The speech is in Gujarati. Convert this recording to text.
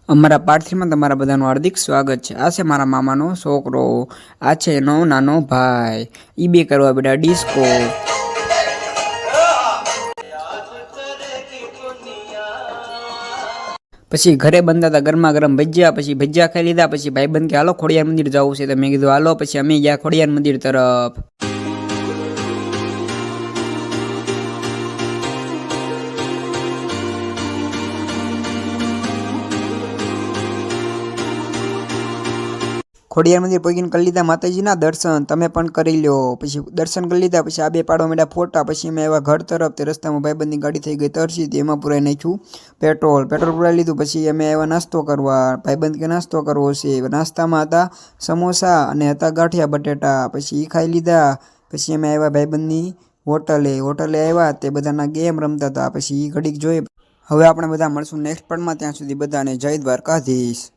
અમારા પાર્થમાં તમારા બધાનું હાર્દિક સ્વાગત છે। આ છે મારા મામાનો છોકરો, આ છે એનો નાનો ભાઈ, ઈ બે કરવા બેટા ડિસ્કો। પછી ઘરે બનતા હતા ગરમા ગરમ ભજીયા, પછી ભજીયા ખાઈ લીધા। પછી ભાઈબંધ કે હાલો ખોડિયાર મંદિર જવું છે, તો મેં કીધું હાલો। પછી અમે ગયા ખોડિયાર મંદિર તરફ। ખોડિયાર મંદિર પહોંચીને કરી લીધા માતાજીના દર્શન, તમે પણ કરી લો। પછી દર્શન કરી લીધા, પછી આ બે પાડવા માંડ્યા ફોટા। પછી અમે આવ્યા ઘર તરફ, તે રસ્તામાં ભાઈબંધની ગાડી થઈ ગઈ તરસી, એમાં પુરાઈ નાખ્યું પેટ્રોલ પુરાઈ લીધું। પછી અમે આવ્યા નાસ્તો કરવા, ભાઈબંધ કે નાસ્તો કરવો છે। નાસ્તામાં હતા સમોસા અને હતા ગાંઠિયા બટેટા, પછી એ ખાઈ લીધા। પછી અમે આવ્યા ભાઈબંધની હોટલે આવ્યા, તે બધાના ગેમ રમતા હતા। પછી એ ઘડીક જોઈએ। હવે આપણે બધા મળશું નેક્સ્ટ પાર્ટમાં, ત્યાં સુધી બધાને જય દ્વારકાધીશ।